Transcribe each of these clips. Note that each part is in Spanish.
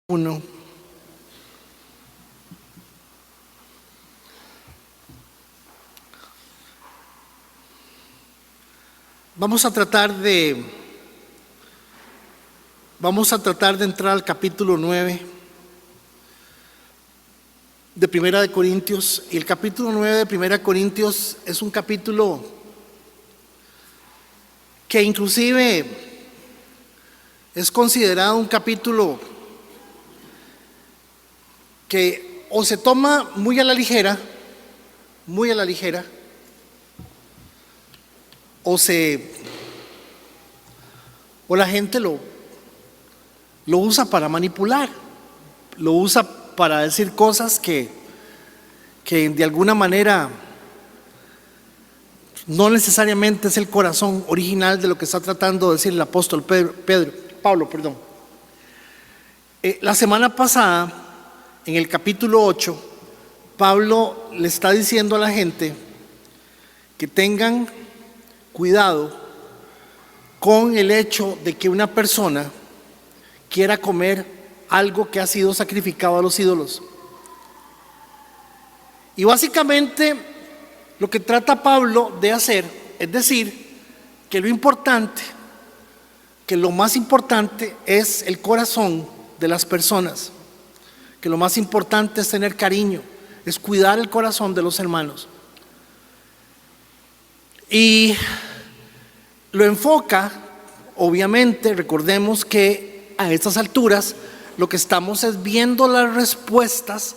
Uno. Vamos a tratar de entrar al capítulo 9 de Primera de Corintios. Y el capítulo 9 de Primera de Corintios es un capítulo que inclusive es considerado un capítulo que o se toma muy a la ligera, o la gente lo usa para manipular, lo usa para decir cosas que de alguna manera no necesariamente es el corazón original de lo que está tratando de decir el apóstol Pablo. La semana pasada, en el capítulo 8, Pablo le está diciendo a la gente que tengan cuidado con el hecho de que una persona quiera comer algo que ha sido sacrificado a los ídolos. Y básicamente lo que trata Pablo de hacer es decir que lo más importante es el corazón de las personas, que lo más importante es tener cariño, es cuidar el corazón de los hermanos. Y lo enfoca, obviamente, recordemos que a estas alturas lo que estamos es viendo las respuestas,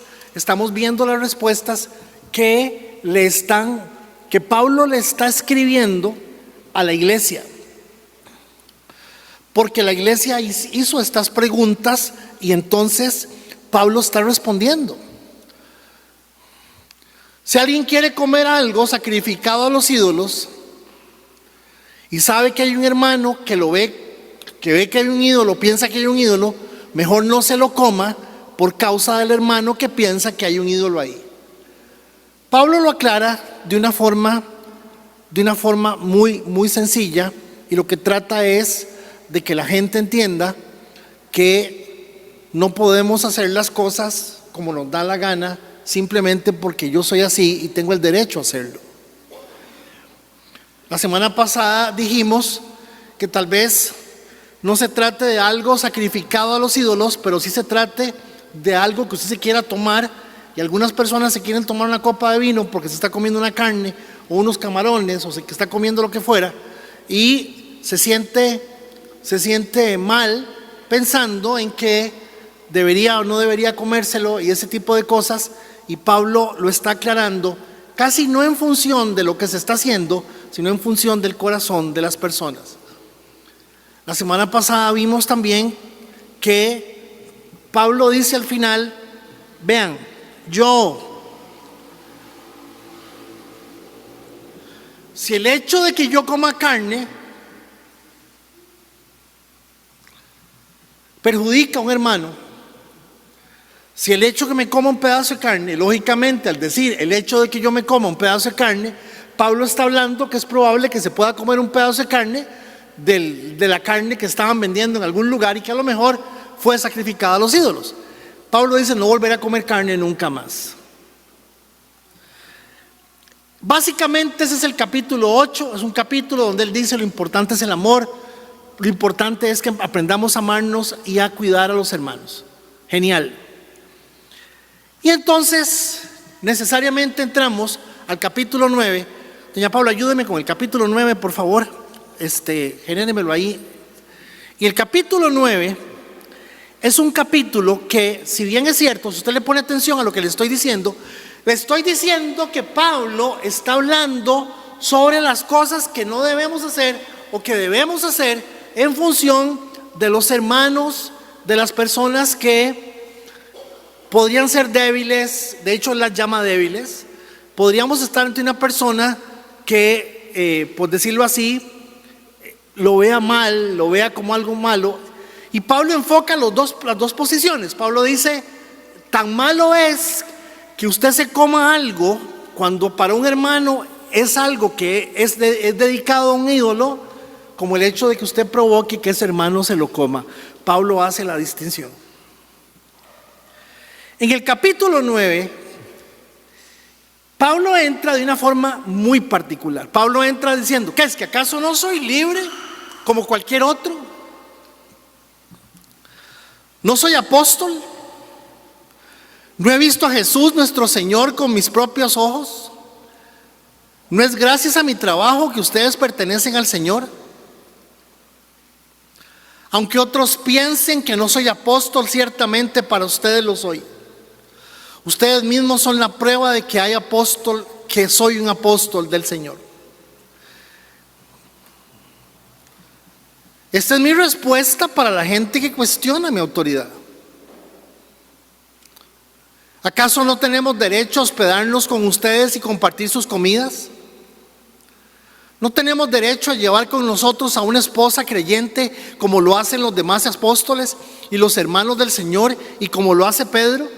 que Pablo le está escribiendo a la iglesia. Porque la iglesia hizo estas preguntas y entonces Pablo está respondiendo. Si alguien quiere comer algo sacrificado a los ídolos y sabe que hay un hermano que ve que hay un ídolo, piensa que hay un ídolo, mejor no se lo coma por causa del hermano que piensa que hay un ídolo ahí. Pablo lo aclara de una forma muy, muy sencilla, y lo que trata es de que la gente entienda que no podemos hacer las cosas como nos da la gana simplemente porque yo soy así y tengo el derecho a hacerlo. La semana pasada dijimos que tal vez no se trate de algo sacrificado a los ídolos, pero sí se trate de algo que usted se quiera tomar, y algunas personas se quieren tomar una copa de vino porque se está comiendo una carne o unos camarones o que está comiendo lo que fuera, y se siente mal pensando en que debería o no debería comérselo y ese tipo de cosas. Y Pablo lo está aclarando, casi no en función de lo que se está haciendo, sino en función del corazón de las personas. La semana pasada vimos también que Pablo dice al final: vean, si el hecho de que yo coma carne perjudica a un hermano, si el hecho de que me coma un pedazo de carne, lógicamente al decir el hecho de que yo me coma un pedazo de carne, Pablo está hablando que es probable que se pueda comer un pedazo de carne de la carne que estaban vendiendo en algún lugar y que a lo mejor fue sacrificada a los ídolos. Pablo dice: no volveré a comer carne nunca más. Básicamente ese es el capítulo 8, es un capítulo donde él dice: lo importante es el amor, lo importante es que aprendamos a amarnos y a cuidar a los hermanos. Genial. Y entonces necesariamente entramos al capítulo 9. Doña Paula, ayúdeme con el capítulo 9, por favor. Genénemelo ahí. Y el capítulo 9 es un capítulo que, si bien es cierto, si usted le pone atención a lo que le estoy diciendo que Pablo está hablando sobre las cosas que no debemos hacer o que debemos hacer en función de los hermanos, de las personas que podrían ser débiles. De hecho, las llama débiles. Podríamos estar ante una persona que por decirlo así, lo vea mal, lo vea como algo malo. Y Pablo enfoca las dos posiciones. Pablo dice, tan malo es que usted se coma algo cuando para un hermano es algo que es dedicado a un ídolo, como el hecho de que usted provoque que ese hermano se lo coma. Pablo hace la distinción. En el capítulo 9, Pablo entra de una forma muy particular. Pablo entra diciendo, ¿qué es? ¿Que acaso no soy libre como cualquier otro? ¿No soy apóstol? ¿No he visto a Jesús nuestro Señor con mis propios ojos? ¿No es gracias a mi trabajo que ustedes pertenecen al Señor? Aunque otros piensen que no soy apóstol, ciertamente para ustedes lo soy. Ustedes mismos son la prueba de que hay apóstol, que soy un apóstol del Señor. Esta es mi respuesta para la gente que cuestiona mi autoridad. ¿Acaso no tenemos derecho a hospedarnos con ustedes y compartir sus comidas? ¿No tenemos derecho a llevar con nosotros a una esposa creyente como lo hacen los demás apóstoles y los hermanos del Señor y como lo hace Pedro?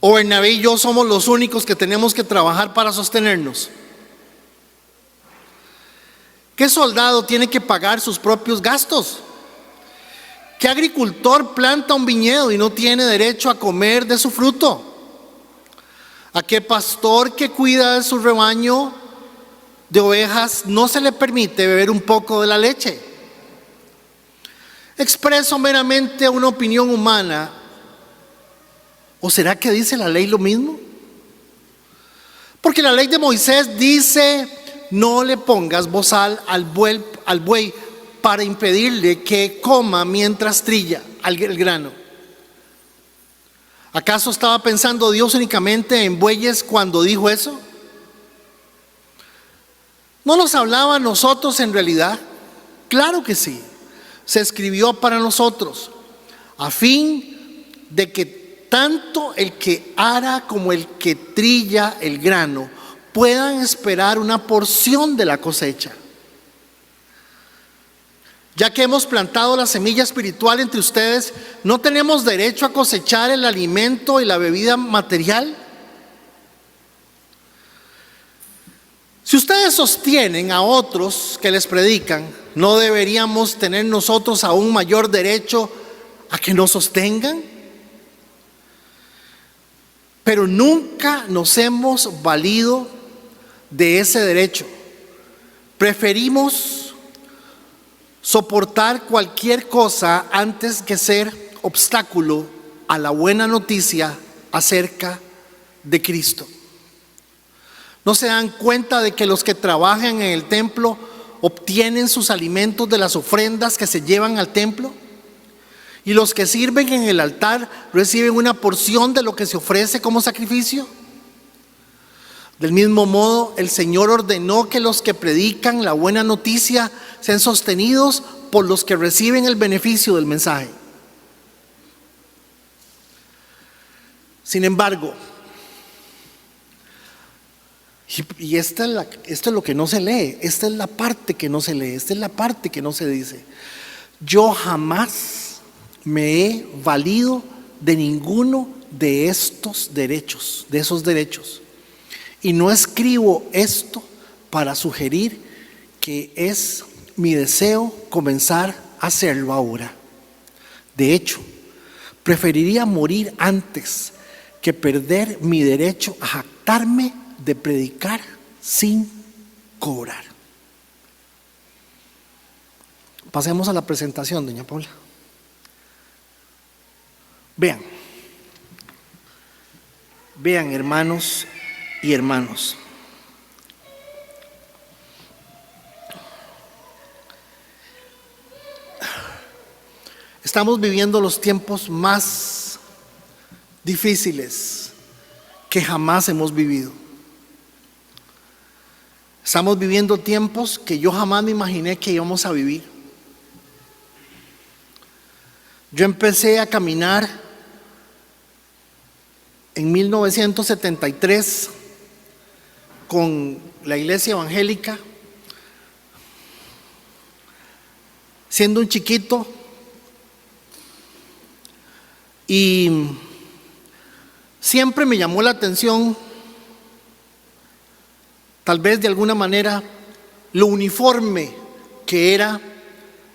¿O Bernabé y yo somos los únicos que tenemos que trabajar para sostenernos? ¿Qué soldado tiene que pagar sus propios gastos? ¿Qué agricultor planta un viñedo y no tiene derecho a comer de su fruto? ¿A qué pastor que cuida de su rebaño de ovejas no se le permite beber un poco de la leche? ¿Expreso meramente una opinión humana? ¿O será que dice la ley lo mismo? Porque la ley de Moisés dice, no le pongas bozal al buey para impedirle que coma mientras trilla el grano. ¿Acaso estaba pensando Dios únicamente en bueyes cuando dijo eso? ¿No nos hablaba a nosotros en realidad? Claro que sí. Se escribió para nosotros, a fin de que tanto el que ara como el que trilla el grano puedan esperar una porción de la cosecha. Ya que hemos plantado la semilla espiritual entre ustedes, ¿no tenemos derecho a cosechar el alimento y la bebida material? Si ustedes sostienen a otros que les predican, ¿no deberíamos tener nosotros aún mayor derecho a que nos sostengan? Pero nunca nos hemos valido de ese derecho. Preferimos soportar cualquier cosa antes que ser obstáculo a la buena noticia acerca de Cristo. ¿No se dan cuenta de que los que trabajan en el templo obtienen sus alimentos de las ofrendas que se llevan al templo? ¿Y los que sirven en el altar reciben una porción de lo que se ofrece como sacrificio? Del mismo modo, el Señor ordenó que los que predican la buena noticia sean sostenidos por los que reciben el beneficio del mensaje. Sin embargo, y esto es lo que no se lee, esta es la parte que no se lee, esta es la parte que no se dice. Yo jamás me he valido de ninguno de estos derechos, de esos derechos. Y no escribo esto para sugerir que es mi deseo comenzar a hacerlo ahora. De hecho, preferiría morir antes que perder mi derecho a jactarme de predicar sin cobrar. Pasemos a la presentación, doña Paula. Vean, hermanos y hermanos. Estamos viviendo los tiempos más difíciles que jamás hemos vivido. Estamos viviendo tiempos que yo jamás me imaginé que íbamos a vivir. Yo empecé a caminar en 1973 con la iglesia evangélica, siendo un chiquito, y siempre me llamó la atención, tal vez de alguna manera, lo uniforme que era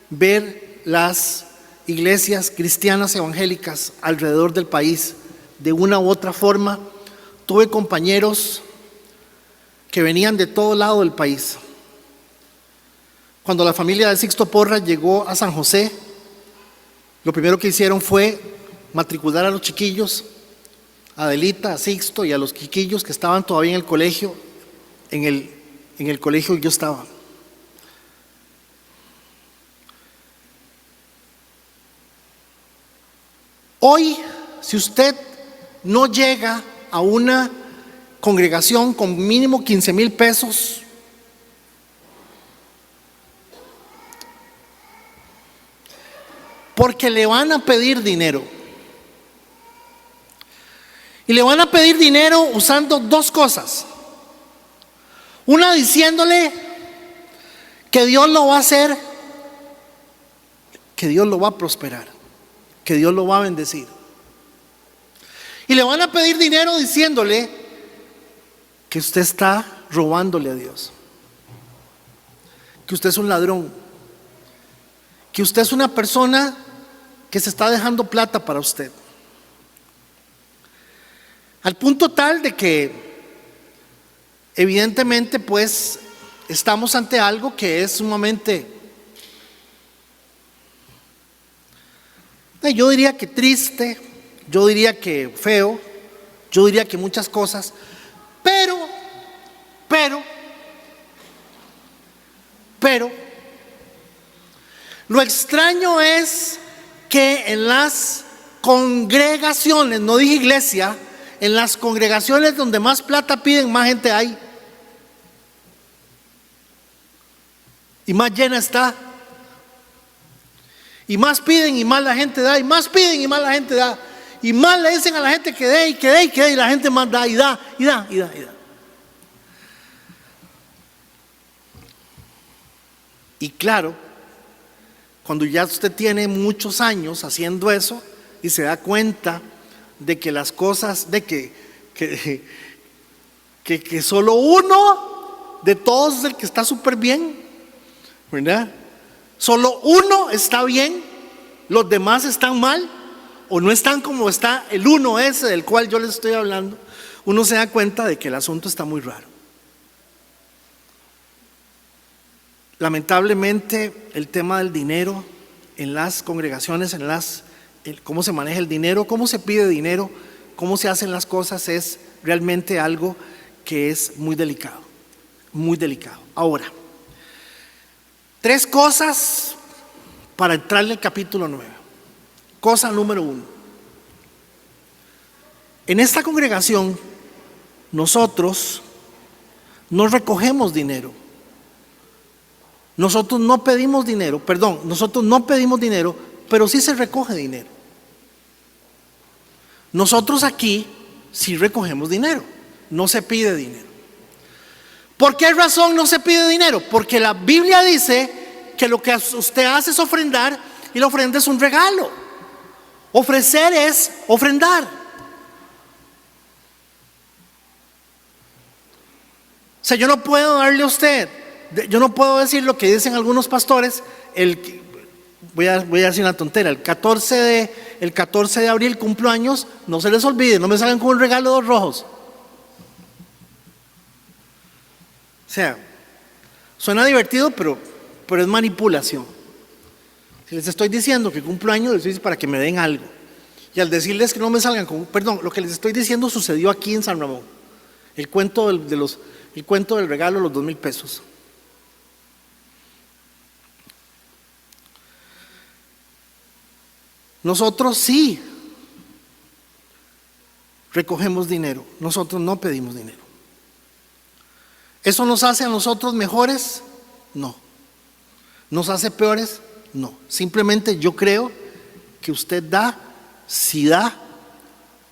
ver las iglesias cristianas evangélicas alrededor del país. De una u otra forma, tuve compañeros que venían de todo lado del país. Cuando la familia de Sixto Porras llegó a San José, lo primero que hicieron fue matricular a los chiquillos, a Adelita, a Sixto y a los chiquillos que estaban todavía en el colegio, en el colegio que yo estaba. Hoy, si usted no llega a una congregación con mínimo 15,000 pesos, porque le van a pedir dinero. Y le van a pedir dinero usando dos cosas. Una, diciéndole que Dios lo va a hacer, que Dios lo va a prosperar, que Dios lo va a bendecir. Y le van a pedir dinero diciéndole que usted está robándole a Dios, que usted es un ladrón, que usted es una persona que se está dejando plata para usted. Al punto tal de que evidentemente pues estamos ante algo que es sumamente, yo diría que triste, yo diría que feo, yo diría que muchas cosas, pero lo extraño es que en las congregaciones, no dije iglesia, en las congregaciones donde más plata piden, más gente hay y más llena está, y más piden y más la gente da, y más piden y más la gente da, y más le dicen a la gente que dé y que dé y que dé, y la gente más da y da y da y da y da. Y claro, cuando ya usted tiene muchos años haciendo eso y se da cuenta de que las cosas, de que solo uno de todos es el que está súper bien, ¿verdad? Solo uno está bien, los demás están mal o no están como está el uno ese del cual yo les estoy hablando. Uno se da cuenta de que el asunto está muy raro. Lamentablemente el tema del dinero en las congregaciones, cómo se maneja el dinero, cómo se pide dinero, cómo se hacen las cosas, es realmente algo que es muy delicado, muy delicado. Ahora, 3 cosas para entrarle al capítulo 9. Cosa número 1. En esta congregación nosotros no recogemos dinero. Nosotros no pedimos dinero, pero sí se recoge dinero. Nosotros aquí sí recogemos dinero, no se pide dinero. ¿Por qué razón no se pide dinero? Porque la Biblia dice que lo que usted hace es ofrendar, y la ofrenda es un regalo. Ofrecer es ofrendar. O sea, yo no puedo darle a usted, yo no puedo decir lo que dicen algunos pastores, voy a decir una tontera, el 14 de abril cumplo años, no se les olvide, no me salgan con un regalo de 2 rojos. O sea, suena divertido, pero es manipulación. Si les estoy diciendo que cumplo años, les estoy diciendo para que me den algo. Y al decirles que no me salgan con, lo que les estoy diciendo sucedió aquí en San Ramón. El cuento del regalo de los 2,000 pesos. Nosotros sí recogemos dinero, nosotros no pedimos dinero. ¿Eso nos hace a nosotros mejores? No. ¿Nos hace peores? No. Simplemente yo creo que usted da, si da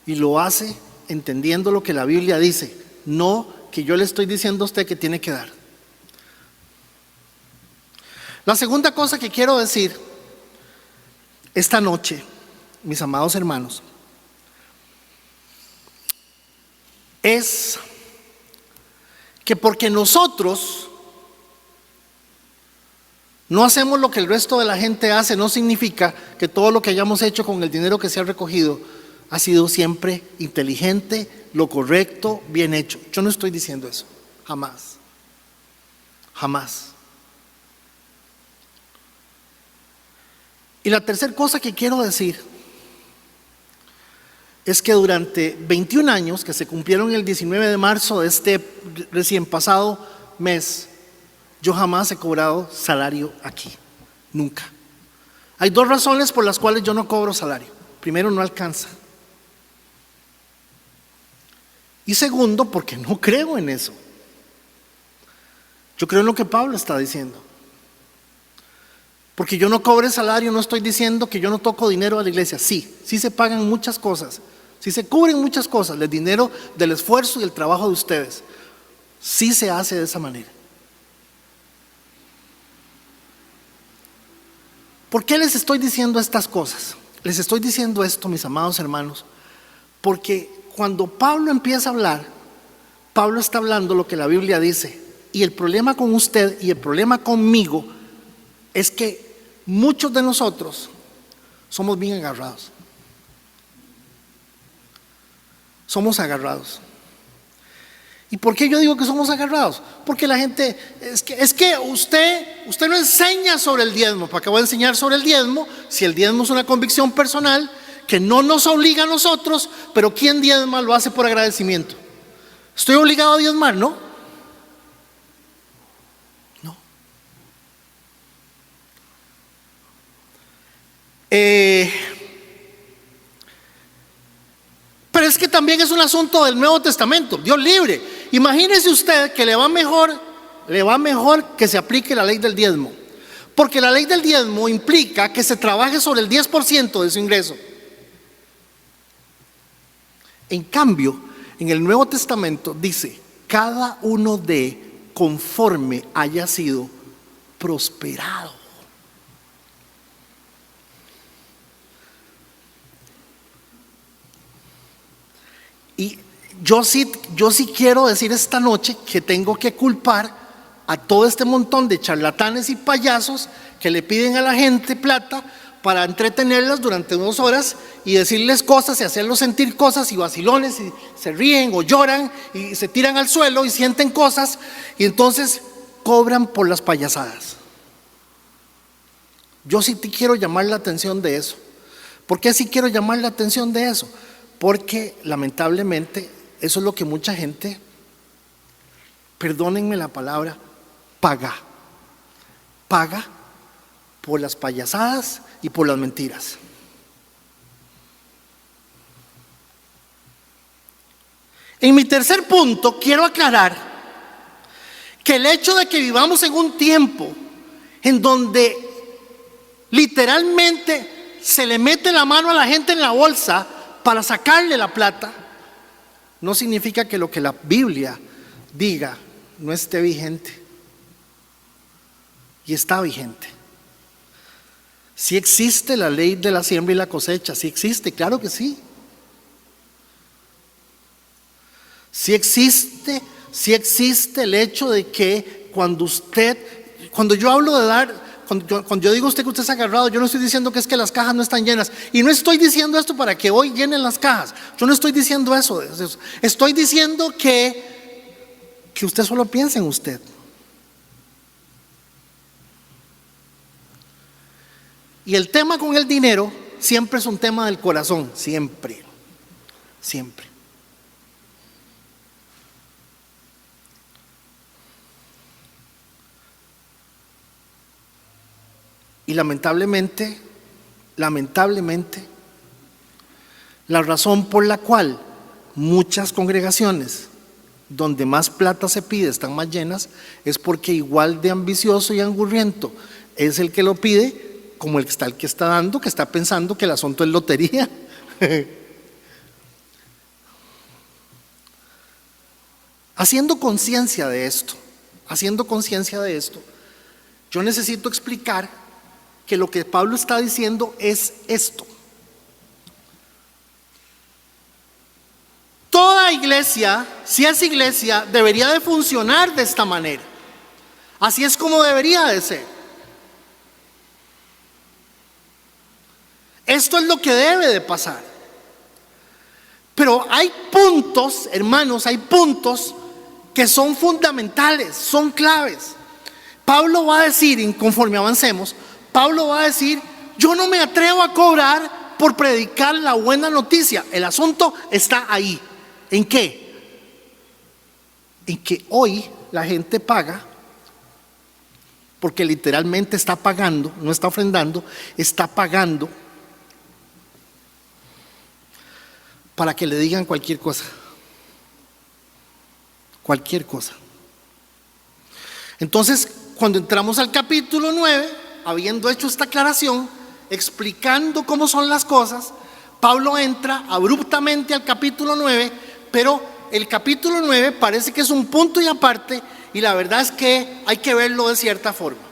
y lo hace entendiendo lo que la Biblia dice, no que yo le estoy diciendo a usted que tiene que dar. La segunda cosa que quiero decir esta noche, mis amados hermanos, es que porque nosotros no hacemos lo que el resto de la gente hace, no significa que todo lo que hayamos hecho con el dinero que se ha recogido ha sido siempre inteligente, lo correcto, bien hecho. Yo no estoy diciendo eso, jamás, jamás. Y la tercera cosa que quiero decir es que durante 21 años que se cumplieron el 19 de marzo de este recién pasado mes, yo jamás he cobrado salario aquí, nunca. Hay dos razones por las cuales yo no cobro salario. Primero, no alcanza. Y segundo, porque no creo en eso. Yo creo en lo que Pablo está diciendo. Porque yo no cobre salario, no estoy diciendo que yo no toco dinero a la iglesia. Sí, sí se pagan muchas cosas, sí se cubren muchas cosas, el dinero del esfuerzo y el trabajo de ustedes. Sí se hace de esa manera. ¿Por qué les estoy diciendo estas cosas? Les estoy diciendo esto, mis amados hermanos, porque cuando Pablo empieza a hablar, Pablo está hablando lo que la Biblia dice. Y el problema con usted y el problema conmigo es que muchos de nosotros somos bien agarrados. Somos agarrados. ¿Y por qué yo digo que somos agarrados? Porque la gente, es que usted no enseña sobre el diezmo. ¿Para qué voy a enseñar sobre el diezmo? Si el diezmo es una convicción personal que no nos obliga a nosotros, pero ¿quién diezma? Lo hace por agradecimiento. ¿Estoy obligado a diezmar? No. No. Pero es que también es un asunto del Nuevo Testamento. Dios libre. Imagínese usted que le va mejor que se aplique la ley del diezmo. Porque la ley del diezmo implica que se trabaje sobre el 10% de su ingreso. En cambio, en el Nuevo Testamento dice, cada uno de conforme haya sido prosperado. Y yo sí quiero decir esta noche que tengo que culpar a todo este montón de charlatanes y payasos que le piden a la gente plata para entretenerlas durante 2 horas y decirles cosas y hacerlos sentir cosas y vacilones y se ríen o lloran y se tiran al suelo y sienten cosas y entonces cobran por las payasadas. Yo sí te quiero llamar la atención de eso. ¿Por qué sí quiero llamar la atención de eso? Porque lamentablemente eso es lo que mucha gente, perdónenme la palabra, paga por las payasadas y por las mentiras. En mi tercer punto quiero aclarar que el hecho de que vivamos en un tiempo en donde literalmente se le mete la mano a la gente en la bolsa para sacarle la plata, no significa que lo que la Biblia diga no esté vigente. Y está vigente. Sí existe la ley de la siembra y la cosecha, sí existe, claro que sí. Sí existe el hecho de que cuando yo hablo de dar, cuando yo digo a usted que usted está agarrado, yo no estoy diciendo que es que las cajas no están llenas. Y no estoy diciendo esto para que hoy llenen las cajas. Yo no estoy diciendo eso. Estoy diciendo que usted solo piense en usted. Y el tema con el dinero siempre es un tema del corazón, siempre. Y lamentablemente, la razón por la cual muchas congregaciones donde más plata se pide están más llenas es porque igual de ambicioso y angurriento es el que lo pide como el que está dando, que está pensando que el asunto es lotería. Haciendo conciencia de esto, yo necesito explicar que lo que Pablo está diciendo es esto. Toda iglesia, si es iglesia, debería de funcionar de esta manera. Así es como debería de ser. Esto es lo que debe de pasar. Pero hay puntos, hermanos, que son fundamentales, son claves. Pablo va a decir, conforme avancemos, Pablo va a decir: yo no me atrevo a cobrar por predicar la buena noticia. El asunto está ahí. ¿En qué? En que hoy la gente paga, porque literalmente está pagando, no está ofrendando, está pagando para que le digan cualquier cosa. Cualquier cosa. Entonces, cuando entramos al capítulo 9, habiendo hecho esta aclaración, explicando cómo son las cosas, Pablo entra abruptamente al capítulo 9, pero el capítulo 9 parece que es un punto y aparte, y la verdad es que hay que verlo de cierta forma.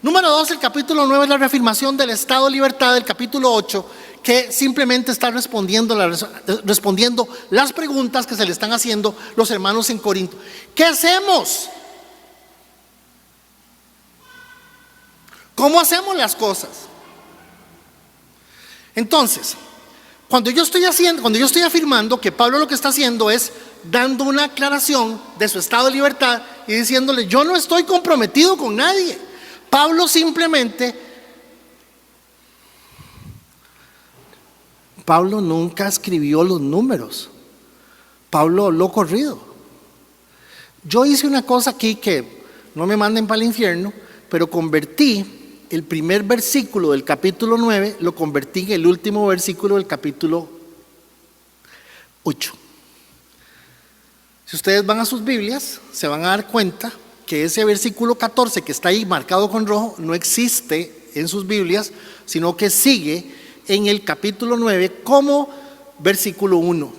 Número 2, el capítulo 9 es la reafirmación del estado de libertad del capítulo 8, que simplemente está respondiendo las preguntas que se le están haciendo los hermanos en Corinto. ¿Qué hacemos? ¿Cómo hacemos las cosas? Entonces, cuando yo estoy afirmando que Pablo lo que está haciendo es dando una aclaración de su estado de libertad y diciéndole: yo no estoy comprometido con nadie. Pablo nunca escribió los números. Pablo habló corrido. Yo hice una cosa aquí que no me manden para el infierno, pero convertí el primer versículo del capítulo 9, lo convertí en el último versículo del capítulo 8. Si ustedes van a sus Biblias, se van a dar cuenta que ese versículo 14 que está ahí marcado con rojo no existe en sus Biblias, sino que sigue en el capítulo 9 como versículo 1.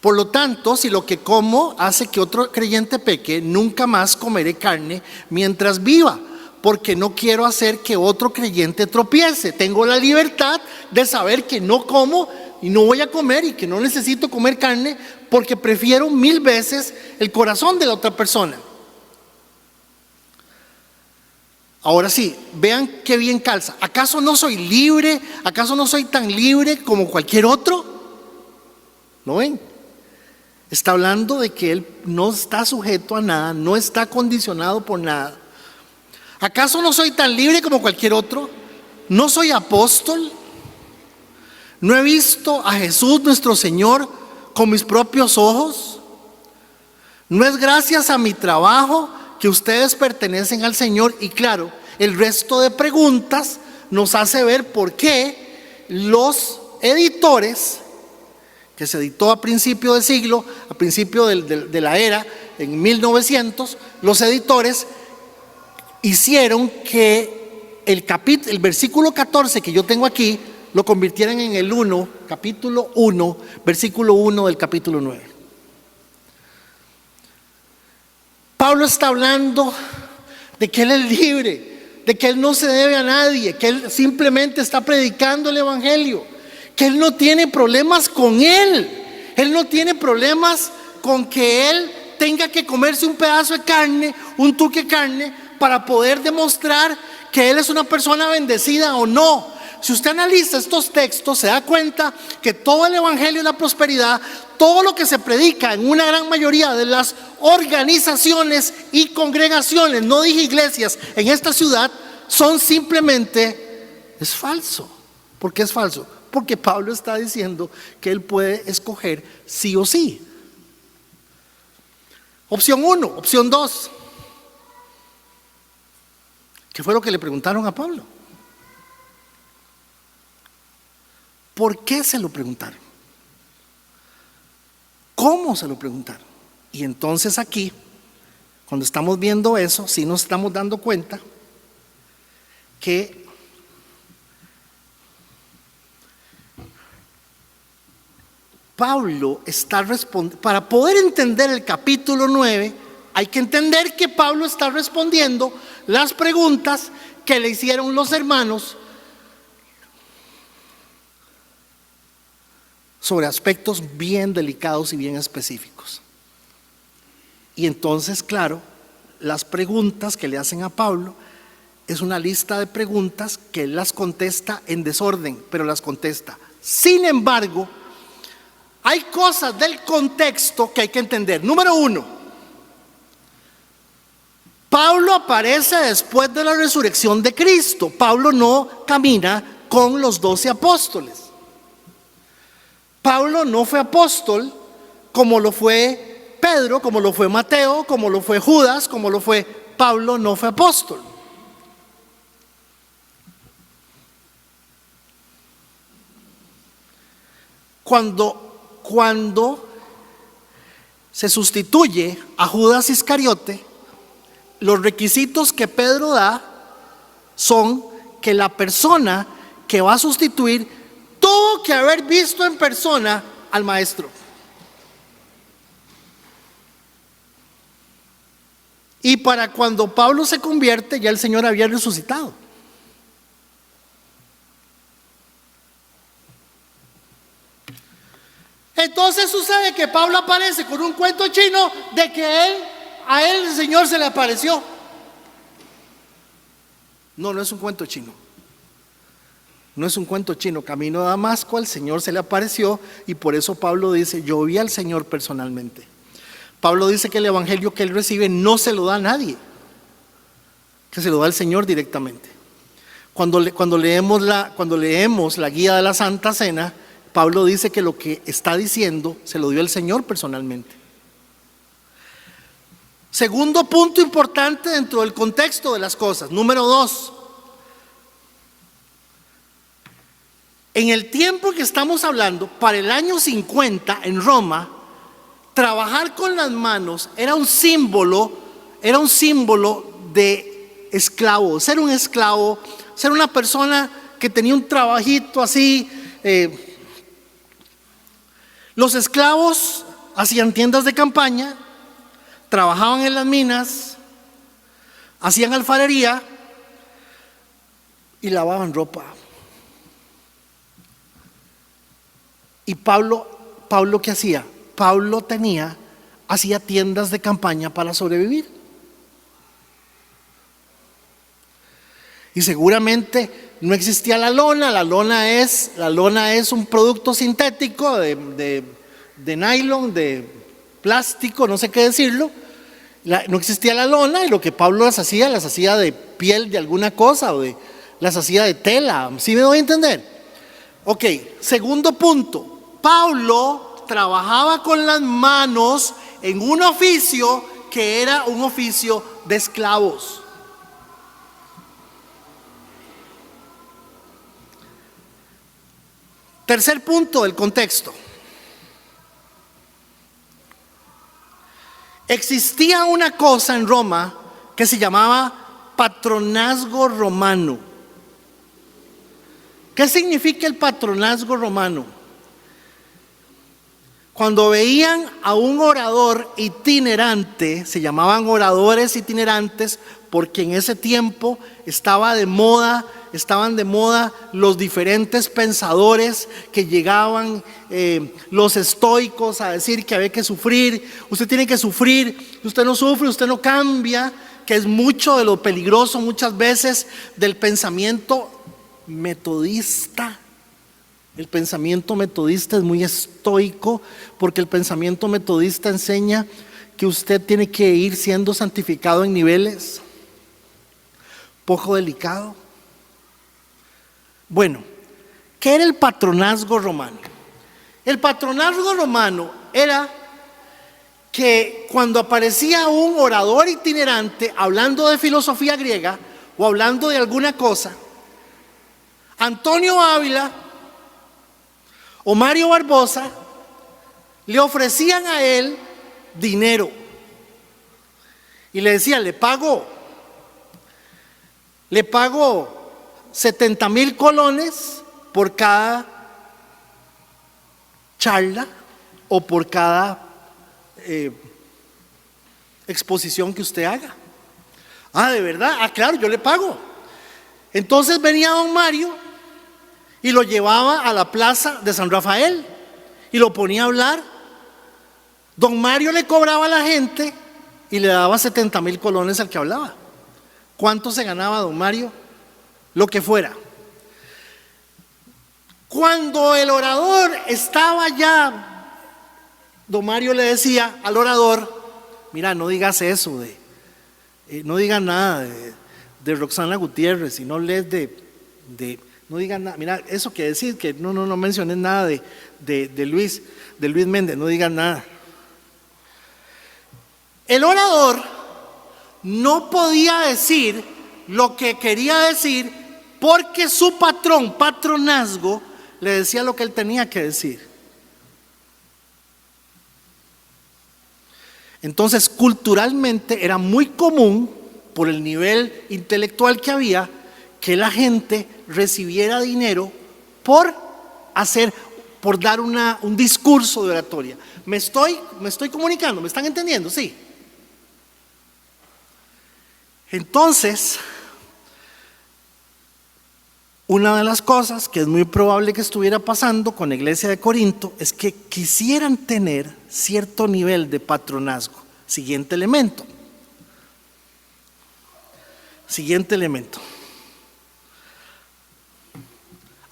Por lo tanto, si lo que como hace que otro creyente peque, nunca más comeré carne mientras viva, porque no quiero hacer que otro creyente tropiece. Tengo la libertad de saber que no como y no voy a comer, y que no necesito comer carne, porque prefiero 1000 veces el corazón de la otra persona. Ahora sí, vean qué bien calza. ¿Acaso no soy libre? ¿Acaso no soy tan libre como cualquier otro? ¿No ven? Está hablando de que él no está sujeto a nada, no está condicionado por nada. ¿Acaso no soy tan libre como cualquier otro? ¿No soy apóstol? ¿No he visto a Jesús nuestro Señor con mis propios ojos? ¿No es gracias a mi trabajo que ustedes pertenecen al Señor? Y claro, el resto de preguntas nos hace ver por qué los editores, que se editó a principio de siglo, a principio de la era, en 1900, los editores hicieron que el versículo 14 que yo tengo aquí lo convirtieran en el 1, capítulo 1, versículo 1 del capítulo 9. Pablo está hablando de que él es libre, de que él no se debe a nadie, que él simplemente está predicando el evangelio, que él no tiene problemas con él no tiene problemas con que él tenga que comerse un pedazo de carne, un tuque de carne, para poder demostrar que él es una persona bendecida o no. Si usted analiza estos textos, se da cuenta que todo el evangelio de la prosperidad, todo lo que se predica en una gran mayoría de las organizaciones y congregaciones, no dije iglesias, en esta ciudad, son simplemente, es falso. ¿Por qué es falso? Porque Pablo está diciendo que él puede escoger sí o sí. Opción 1, opción 2. ¿Qué fue lo que le preguntaron a Pablo? ¿Por qué se lo preguntaron? ¿Cómo se lo preguntaron? Y entonces aquí, cuando estamos viendo eso, sí nos estamos dando cuenta que Pablo está respondiendo, para poder entender el capítulo 9, hay que entender que Pablo está respondiendo las preguntas que le hicieron los hermanos sobre aspectos bien delicados y bien específicos. Y entonces, claro, las preguntas que le hacen a Pablo es una lista de preguntas que él las contesta en desorden, pero las contesta. Sin embargo, hay cosas del contexto que hay que entender. Número 1, Pablo aparece después de la resurrección de Cristo. Pablo no camina con los 12 apóstoles. Pablo no fue apóstol como lo fue Pedro, como lo fue Mateo, como lo fue Judas, como lo fue Pablo. No fue apóstol. Cuando se sustituye a Judas Iscariote, los requisitos que Pedro da son que la persona que va a sustituir tuvo que haber visto en persona al maestro. Y para cuando Pablo se convierte, ya el Señor había resucitado. Entonces sucede que Pablo aparece con un cuento chino de que a él el Señor se le apareció. No es un cuento chino. No es un cuento chino. Camino a Damasco, al Señor se le apareció, y por eso Pablo dice: yo vi al Señor personalmente. Pablo dice que el evangelio que él recibe no se lo da a nadie, que se lo da al Señor directamente. Cuando leemos la guía de la Santa Cena, Pablo dice que lo que está diciendo se lo dio el Señor personalmente. Segundo punto importante dentro del contexto de las cosas. Número 2. En el tiempo que estamos hablando, para el año 50 en Roma, trabajar con las manos era un símbolo de esclavo. Ser un esclavo, ser una persona que tenía un trabajito así. Los esclavos hacían tiendas de campaña, trabajaban en las minas, hacían alfarería y lavaban ropa. Y Pablo, ¿qué hacía? Pablo hacía tiendas de campaña para sobrevivir. Y seguramente no existía la lona. La lona es un producto sintético de nylon, de plástico, no sé qué decirlo. No existía la lona, y lo que Pablo las hacía de piel de alguna cosa, las hacía de tela. ¿Sí me doy a entender? Ok, segundo punto. Pablo trabajaba con las manos en un oficio que era un oficio de esclavos. Tercer punto del contexto. Existía una cosa en Roma que se llamaba patronazgo romano. ¿Qué significa el patronazgo romano? Cuando veían a un orador itinerante, se llamaban oradores itinerantes, porque en ese tiempo estaban de moda los diferentes pensadores que llegaban, los estoicos, a decir que había que sufrir. Usted tiene que sufrir, usted no sufre, usted no cambia, que es mucho de lo peligroso muchas veces del pensamiento metodista. El pensamiento metodista es muy estoico, porque el pensamiento metodista enseña que usted tiene que ir siendo santificado en niveles poco delicados. Bueno, ¿qué era el patronazgo romano? El patronazgo romano era que cuando aparecía un orador itinerante hablando de filosofía griega o hablando de alguna cosa, Antonio Ávila o Mario Barbosa le ofrecían a él dinero y le decían: le pago 70,000 colones por cada charla o por cada exposición que usted haga. Ah, ¿de verdad? Ah, claro, yo le pago. Entonces venía don Mario y lo llevaba a la plaza de San Rafael y lo ponía a hablar. Don Mario le cobraba a la gente y le daba 70,000 colones al que hablaba. ¿Cuánto se ganaba don Mario? Lo que fuera. Cuando el orador estaba ya, don Mario le decía al orador: mira, no digas eso no digas nada de Roxana Gutiérrez, y no lees no digas nada, mira, eso que decir, que no menciones nada de Luis Méndez, no digas nada. El orador no podía decir lo que quería decir porque su patronazgo, le decía lo que él tenía que decir. Entonces, culturalmente era muy común, por el nivel intelectual que había, que la gente recibiera dinero por dar un discurso de oratoria. ¿Me estoy comunicando? ¿Me están entendiendo? Sí. Entonces, una de las cosas que es muy probable que estuviera pasando con la iglesia de Corinto es que quisieran tener cierto nivel de patronazgo. Siguiente elemento.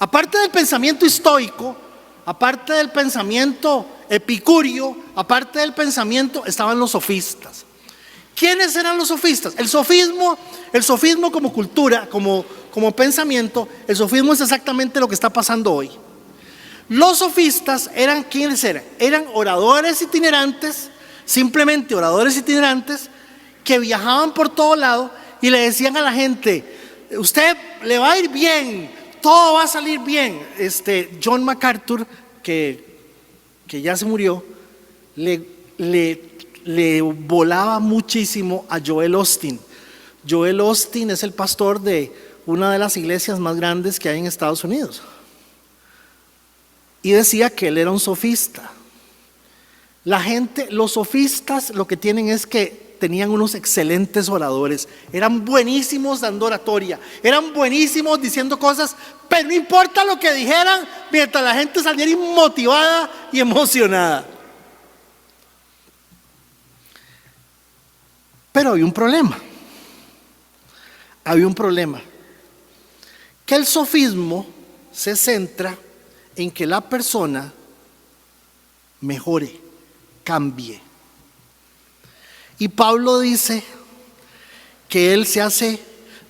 Aparte del pensamiento estoico, aparte del pensamiento epicúreo, aparte del pensamiento, estaban los sofistas. ¿Quiénes eran los sofistas? El sofismo como cultura, como pensamiento, el sofismo es exactamente lo que está pasando hoy. Los sofistas eran, ¿quiénes eran? Eran oradores itinerantes, simplemente oradores itinerantes, que viajaban por todo lado y le decían a la gente: usted le va a ir bien, todo va a salir bien. John MacArthur, que ya se murió, le volaba muchísimo a Joel Osteen. Joel Osteen es el pastor de una de las iglesias más grandes que hay en Estados Unidos, y decía que él era un sofista. Los sofistas lo que tienen es que tenían unos excelentes oradores, eran buenísimos dando oratoria, eran buenísimos diciendo cosas, pero no importa lo que dijeran, mientras la gente saliera motivada y emocionada. Pero había un problema, que el sofismo se centra en que la persona mejore, cambie. Y Pablo dice que él se hace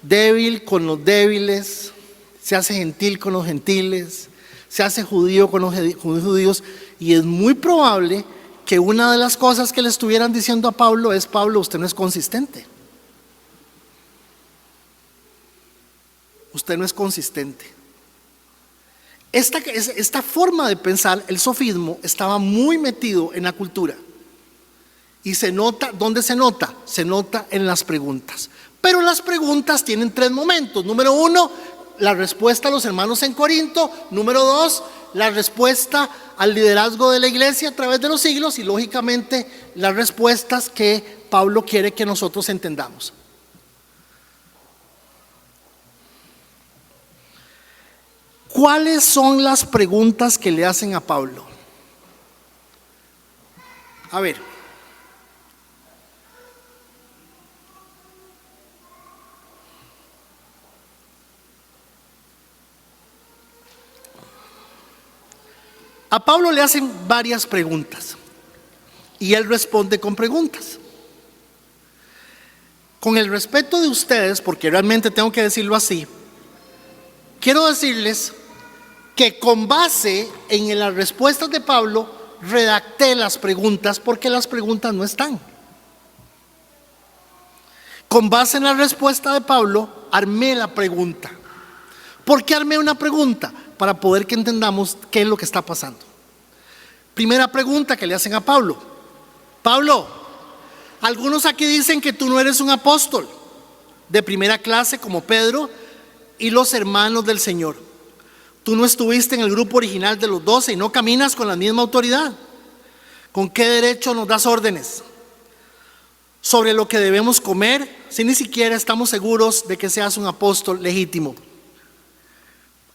débil con los débiles, se hace gentil con los gentiles, se hace judío con los judíos, y es muy probable que una de las cosas que le estuvieran diciendo a Pablo es: Pablo, usted no es consistente. Usted no es consistente. Esta forma de pensar, el sofismo, estaba muy metido en la cultura. Y se nota, ¿dónde se nota? Se nota en las preguntas. Pero las preguntas tienen 3 momentos. Número 1, la respuesta a los hermanos en Corinto. Número 2, la respuesta al liderazgo de la iglesia a través de los siglos. Y lógicamente las respuestas que Pablo quiere que nosotros entendamos. ¿Cuáles son las preguntas que le hacen a Pablo? A ver. A Pablo le hacen varias preguntas y él responde con preguntas. Con el respeto de ustedes, porque realmente tengo que decirlo así, quiero decirles que con base en las respuestas de Pablo redacté las preguntas, porque las preguntas no están. Con base en la respuesta de Pablo armé la pregunta. ¿Por qué armé una pregunta? Para poder que entendamos qué es lo que está pasando. Primera pregunta que le hacen a Pablo: Pablo, algunos aquí dicen que tú no eres un apóstol de primera clase como Pedro y los hermanos del Señor. Tú no estuviste en el grupo original de los 12 y no caminas con la misma autoridad. ¿Con qué derecho nos das órdenes sobre lo que debemos comer si ni siquiera estamos seguros de que seas un apóstol legítimo?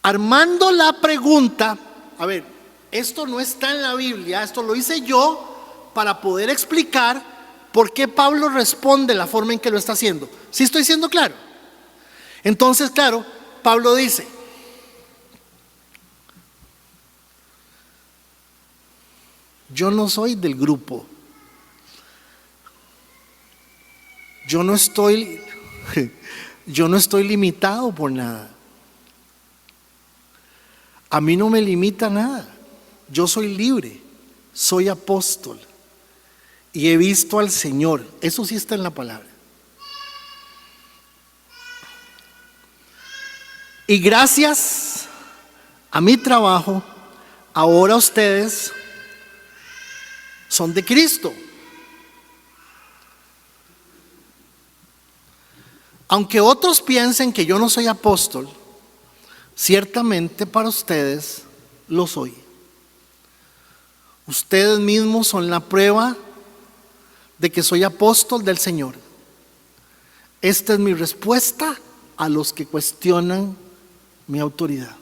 Armando la pregunta, a ver, esto no está en la Biblia, esto lo hice yo para poder explicar por qué Pablo responde la forma en que lo está haciendo. ¿Sí estoy siendo claro? Entonces, claro, Pablo dice: yo no soy del grupo. Yo no estoy limitado por nada. A mí no me limita nada. Yo soy libre, soy apóstol y he visto al Señor. Eso sí está en la palabra. Y gracias a mi trabajo, ahora ustedes son de Cristo. Aunque otros piensen que yo no soy apóstol, ciertamente para ustedes lo soy. Ustedes mismos son la prueba de que soy apóstol del Señor. Esta es mi respuesta a los que cuestionan mi autoridad.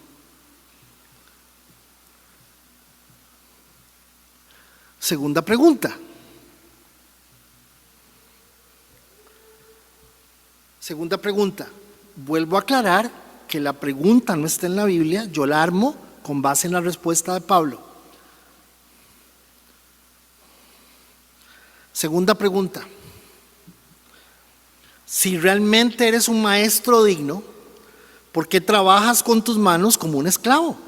Segunda pregunta. Segunda pregunta. Vuelvo a aclarar que la pregunta no está en la Biblia, yo la armo con base en la respuesta de Pablo. Segunda pregunta. Si realmente eres un maestro digno, ¿por qué trabajas con tus manos como un esclavo?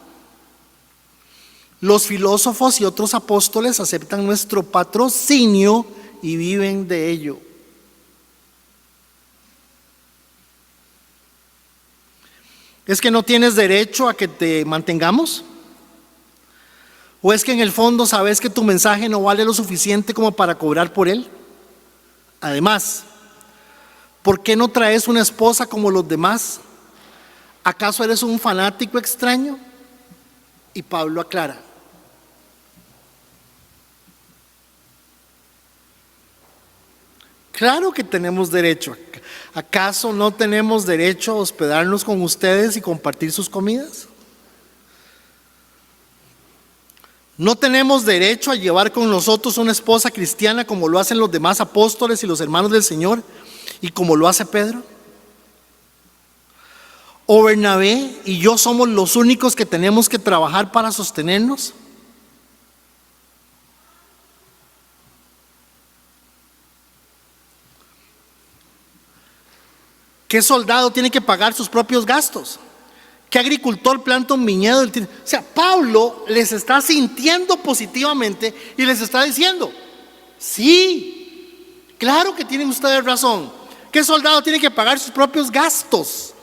Los filósofos y otros apóstoles aceptan nuestro patrocinio y viven de ello. ¿Es que no tienes derecho a que te mantengamos? ¿O es que en el fondo sabes que tu mensaje no vale lo suficiente como para cobrar por él? Además, ¿por qué no traes una esposa como los demás? ¿Acaso eres un fanático extraño? Y Pablo aclara: claro que tenemos derecho. ¿Acaso no tenemos derecho a hospedarnos con ustedes y compartir sus comidas? ¿No tenemos derecho a llevar con nosotros una esposa cristiana como lo hacen los demás apóstoles y los hermanos del Señor y como lo hace Pedro? ¿O Bernabé y yo somos los únicos que tenemos que trabajar para sostenernos? ¿Qué soldado tiene que pagar sus propios gastos? ¿Qué agricultor planta un viñedo? O sea, Pablo les está sintiendo positivamente y les está diciendo: sí, claro que tienen ustedes razón. ¿Qué soldado tiene que pagar sus propios gastos?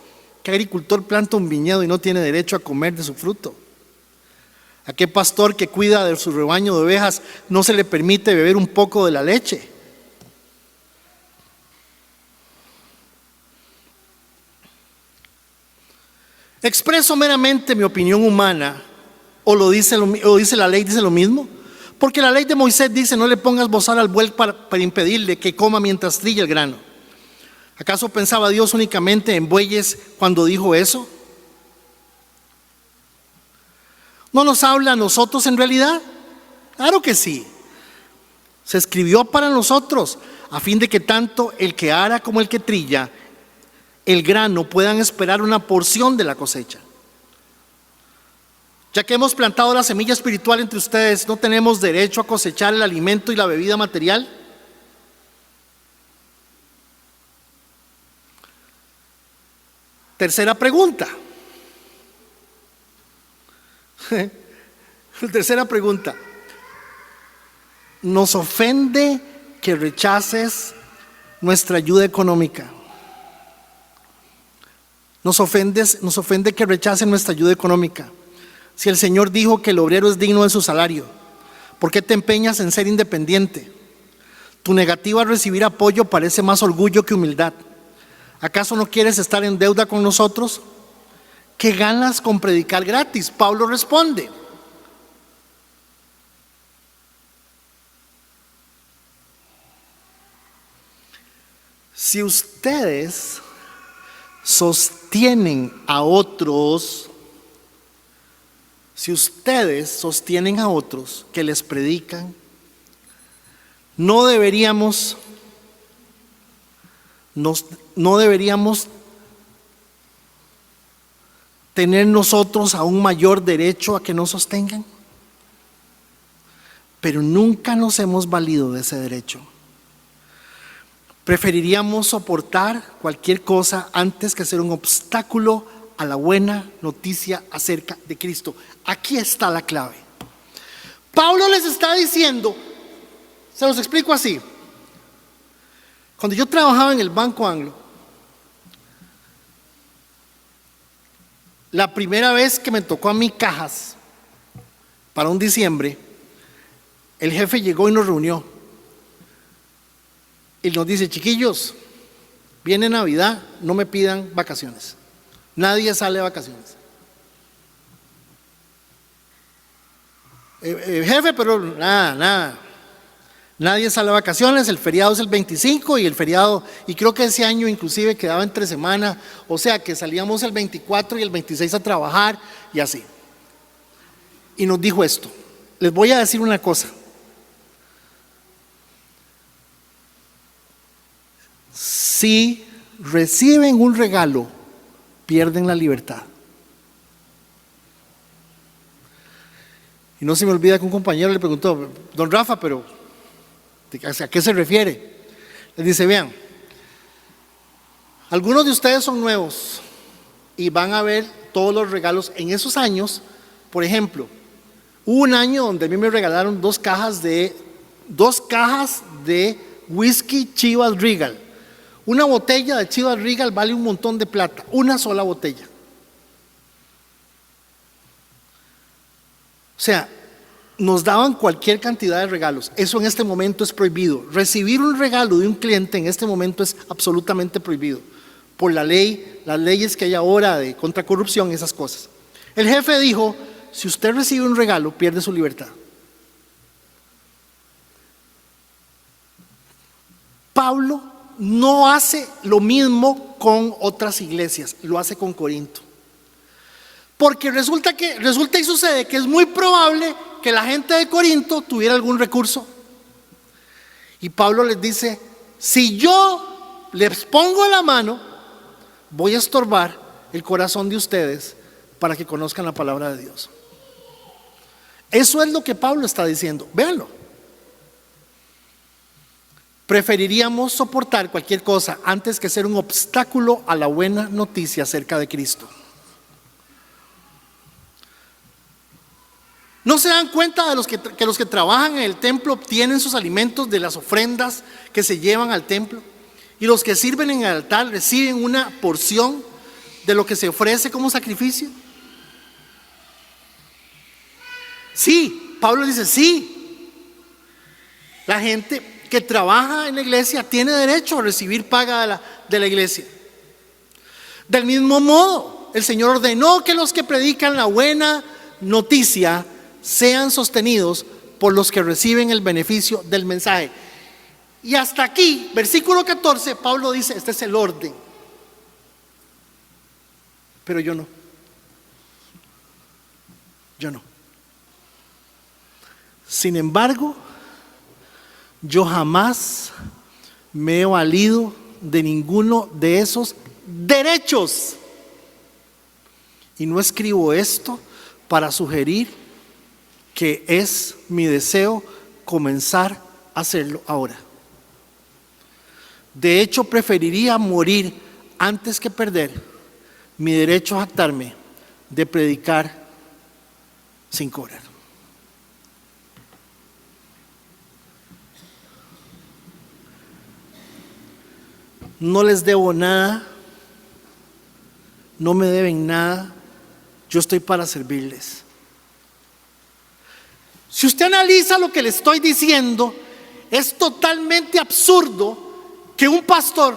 ¿Qué agricultor planta un viñedo y no tiene derecho a comer de su fruto? ¿A qué pastor que cuida de su rebaño de ovejas no se le permite beber un poco de la leche? ¿Expreso meramente mi opinión humana o lo dice la ley, dice lo mismo? Porque la ley de Moisés dice: no le pongas bozal al buey para impedirle que coma mientras trilla el grano. ¿Acaso pensaba Dios únicamente en bueyes cuando dijo eso? ¿No nos habla a nosotros en realidad? Claro que sí. Se escribió para nosotros, a fin de que tanto el que ara como el que trilla el grano puedan esperar una porción de la cosecha. Ya que hemos plantado la semilla espiritual entre ustedes, ¿no tenemos derecho a cosechar el alimento y la bebida material? Tercera pregunta. Tercera pregunta. ¿Nos ofende que rechaces nuestra ayuda económica? Nos ofende que rechacen nuestra ayuda económica. Si el Señor dijo que el obrero es digno de su salario, ¿por qué te empeñas en ser independiente? Tu negativa a recibir apoyo parece más orgullo que humildad. ¿Acaso no quieres estar en deuda con nosotros? ¿Qué ganas con predicar gratis? Pablo responde: Si ustedes sostienen a otros, que les predican, no deberíamos tener nosotros aún mayor derecho a que nos sostengan. Pero nunca nos hemos valido de ese derecho. Preferiríamos soportar cualquier cosa antes que ser un obstáculo a la buena noticia acerca de Cristo. Aquí está la clave. Pablo les está diciendo, se los explico así. Cuando yo trabajaba en el Banco Anglo, la primera vez que me tocó a mí cajas para un diciembre, el jefe llegó y nos reunió y nos dice: chiquillos, viene Navidad, no me pidan vacaciones, nadie sale de vacaciones. Jefe, pero nada, nadie sale de vacaciones, el feriado es el 25 y el feriado, y creo que ese año inclusive quedaba entre semana, o sea que salíamos el 24 y el 26 a trabajar y así. Y nos dijo esto: les voy a decir una cosa, si reciben un regalo, pierden la libertad. Y no se me olvida que un compañero le preguntó: don Rafa, pero ¿a qué se refiere? Le dice: vean, algunos de ustedes son nuevos y van a ver todos los regalos en esos años. Por ejemplo, hubo un año donde a mí me regalaron dos cajas de whisky Chivas Regal. Una botella de Chivas Regal vale un montón de plata, una sola botella. O sea, nos daban cualquier cantidad de regalos. Eso en este momento es prohibido. Recibir un regalo de un cliente en este momento es absolutamente prohibido por la ley, las leyes que hay ahora de contra corrupción, esas cosas. El jefe dijo: si usted recibe un regalo, pierde su libertad. Pablo no hace lo mismo con otras iglesias, lo hace con Corinto. Porque resulta y sucede que es muy probable que la gente de Corinto tuviera algún recurso. Y Pablo les dice: si yo les pongo la mano, voy a estorbar el corazón de ustedes para que conozcan la palabra de Dios. Eso es lo que Pablo está diciendo. Véanlo. Preferiríamos soportar cualquier cosa antes que ser un obstáculo a la buena noticia acerca de Cristo. ¿No se dan cuenta de que los que trabajan en el templo obtienen sus alimentos de las ofrendas que se llevan al templo? Y los que sirven en el altar reciben una porción de lo que se ofrece como sacrificio. Sí, Pablo dice: sí, la gente que trabaja en la iglesia tiene derecho a recibir paga de la iglesia. Del mismo modo, el Señor ordenó que los que predican la buena noticia sean sostenidos por los que reciben el beneficio del mensaje. Y hasta aquí, versículo 14, Pablo dice: este es el orden. Pero yo no. Sin embargo, yo jamás me he valido de ninguno de esos derechos. Y no escribo esto para sugerir que es mi deseo comenzar a hacerlo ahora. De hecho, preferiría morir antes que perder mi derecho a jactarme de predicar sin cobrar. No les debo nada, no me deben nada, yo estoy para servirles. Si usted analiza lo que le estoy diciendo, es totalmente absurdo que un pastor,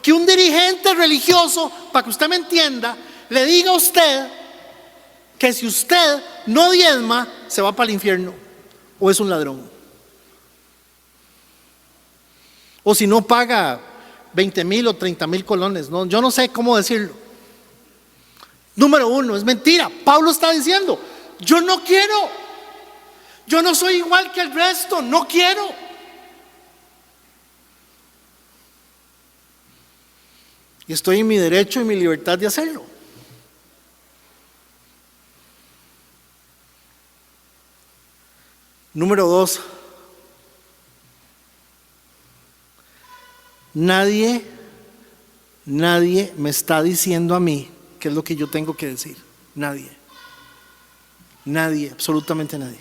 que un dirigente religioso, para que usted me entienda, le diga a usted que si usted no diezma, se va para el infierno o es un ladrón. O si no paga 20,000 o 30,000 colones, ¿no? Yo no sé cómo decirlo. Número uno, es mentira. Pablo está diciendo, yo no quiero, yo no soy igual que el resto, no quiero. Y estoy en mi derecho y mi libertad de hacerlo. Número dos, nadie me está diciendo a mí qué es lo que yo tengo que decir. Nadie, absolutamente nadie.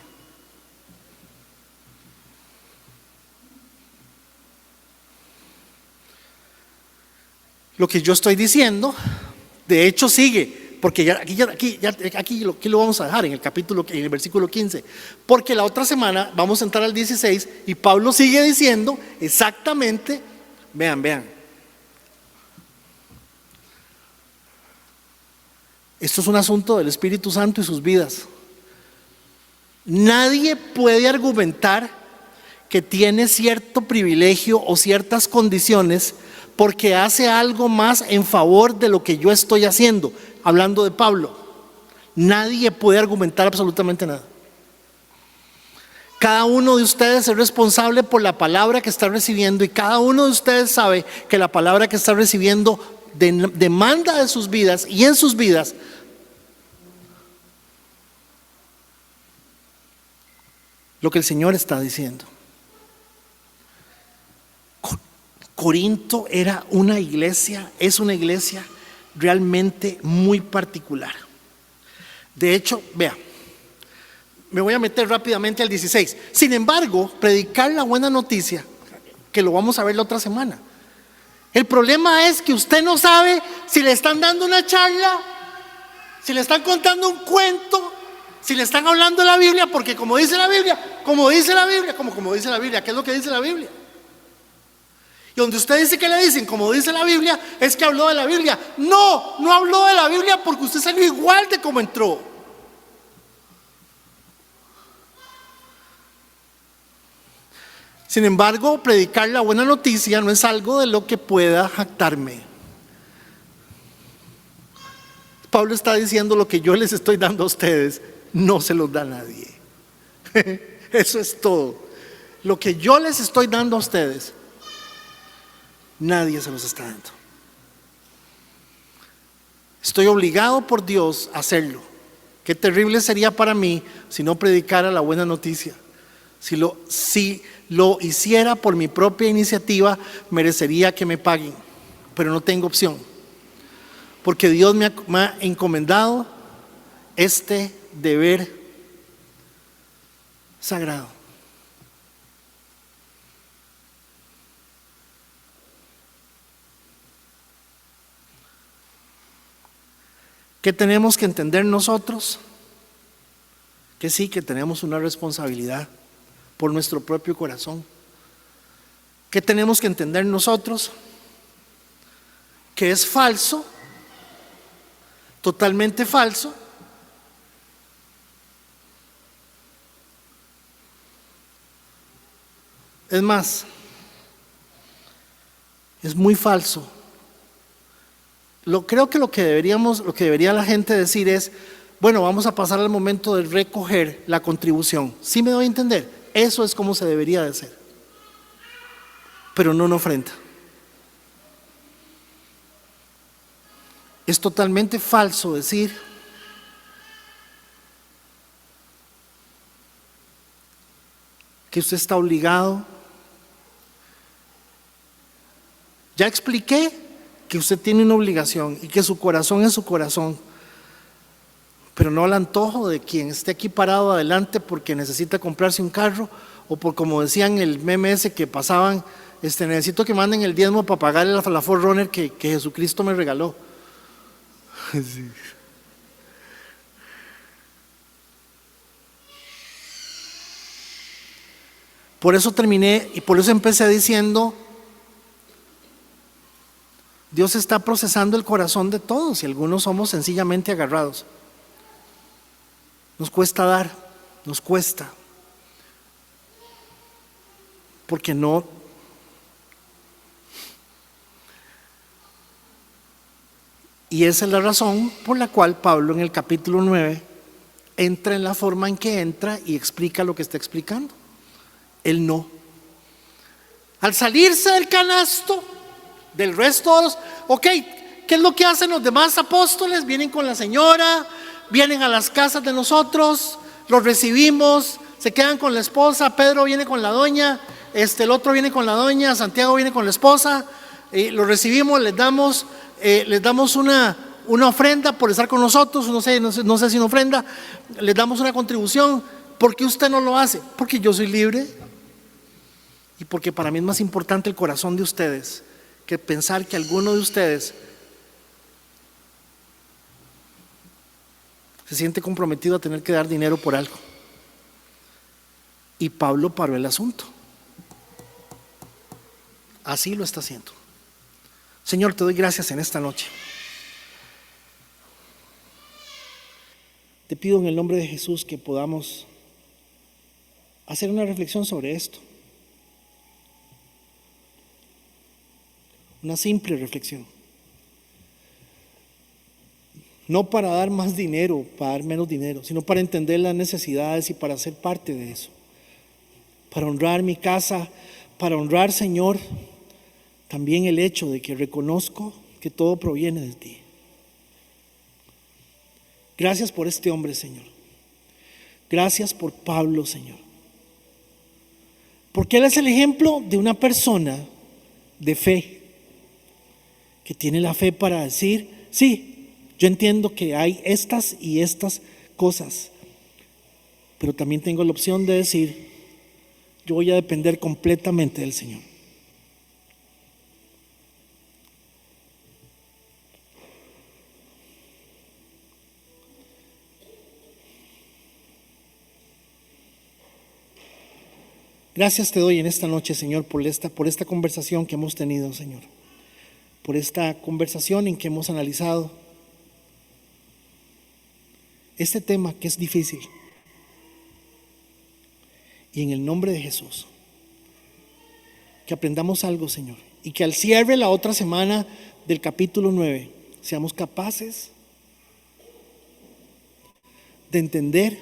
Lo que yo estoy diciendo, de hecho sigue, porque aquí lo vamos a dejar en el versículo 15, porque la otra semana vamos a entrar al 16 y Pablo sigue diciendo exactamente, vean, esto es un asunto del Espíritu Santo y sus vidas. Nadie puede argumentar que tiene cierto privilegio o ciertas condiciones porque hace algo más en favor de lo que yo estoy haciendo. Hablando de Pablo, nadie puede argumentar absolutamente nada. Cada uno de ustedes es responsable por la palabra que está recibiendo y cada uno de ustedes sabe que la palabra que está recibiendo demanda de sus vidas y en sus vidas lo que el Señor está diciendo. Corinto era una iglesia, es una iglesia realmente muy particular. De hecho, vea, me voy a meter rápidamente al 16. Sin embargo, predicar la buena noticia, que lo vamos a ver la otra semana. El problema es que usted no sabe si le están dando una charla, si le están contando un cuento, si le están hablando de la Biblia, porque como dice la Biblia, ¿qué es lo que dice la Biblia? Y donde usted dice que le dicen, como dice la Biblia, es que habló de la Biblia. No habló de la Biblia porque usted salió igual de como entró. Sin embargo, predicar la buena noticia no es algo de lo que pueda jactarme. Pablo está diciendo: lo que yo les estoy dando a ustedes no se los da a nadie. Eso es todo. Lo que yo les estoy dando a ustedes, nadie se los está dando. Estoy obligado por Dios a hacerlo. Qué terrible sería para mí si no predicara la buena noticia. Si lo hiciera por mi propia iniciativa, merecería que me paguen, pero no tengo opción, porque Dios me ha encomendado este deber sagrado. ¿Qué tenemos que entender nosotros? Que sí, que tenemos una responsabilidad por nuestro propio corazón. ¿Qué tenemos que entender nosotros? Que es falso, totalmente falso, es más, es muy falso. Creo que lo que debería la gente decir es: bueno, vamos a pasar al momento de recoger la contribución. ¿Sí me doy a entender? Eso es como se debería de hacer, pero no una ofrenda. Es totalmente falso decir que usted está obligado. Ya expliqué que usted tiene una obligación y que su corazón es su corazón, pero no al antojo de quien esté aquí parado adelante porque necesita comprarse un carro, o por, como decían el meme ese que pasaban, necesito que manden el diezmo para pagar la 4Runner que Jesucristo me regaló. Sí. Por eso terminé y por eso empecé diciendo: Dios está procesando el corazón de todos y algunos somos sencillamente agarrados. Nos cuesta dar, nos cuesta, porque no Y esa es la razón por la cual Pablo en el capítulo 9 entra en la forma en que entra y explica lo que está explicando. El no. Al salirse del canasto del resto de los... Ok, ¿qué es lo que hacen los demás apóstoles? Vienen con la señora, vienen a las casas de nosotros, los recibimos, se quedan con la esposa. Pedro viene con la doña, el otro viene con la doña, Santiago viene con la esposa. Los recibimos, les damos una ofrenda por estar con nosotros. No sé si una ofrenda, les damos una contribución. ¿Por qué usted no lo hace? Porque yo soy libre y porque para mí es más importante el corazón de ustedes que pensar que alguno de ustedes se siente comprometido a tener que dar dinero por algo. Y Pablo paró el asunto. Así lo está haciendo. Señor, te doy gracias en esta noche. Te pido en el nombre de Jesús que podamos hacer una reflexión sobre esto. Una simple reflexión. No para dar más dinero, para dar menos dinero, sino para entender las necesidades y para ser parte de eso. Para honrar mi casa, para honrar, Señor, también el hecho de que reconozco que todo proviene de ti. Gracias por este hombre, Señor. Gracias por Pablo, Señor. Porque él es el ejemplo de una persona de fe, que tiene la fe para decir, sí, yo entiendo que hay estas y estas cosas, pero también tengo la opción de decir, yo voy a depender completamente del Señor. Gracias te doy en esta noche, Señor, por esta conversación que hemos tenido, Señor. Por esta conversación en que hemos analizado este tema que es difícil. Y en el nombre de Jesús, que aprendamos algo, Señor. Y que al cierre la otra semana del capítulo 9, seamos capaces de entender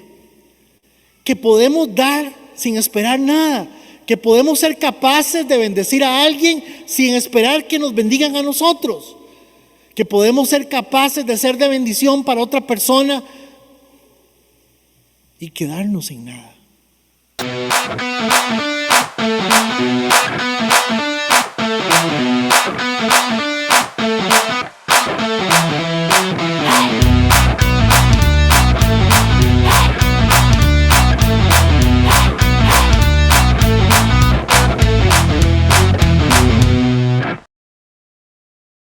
que podemos dar sin esperar nada, que podemos ser capaces de bendecir a alguien sin esperar que nos bendigan a nosotros, que podemos ser capaces de ser de bendición para otra persona y quedarnos sin nada.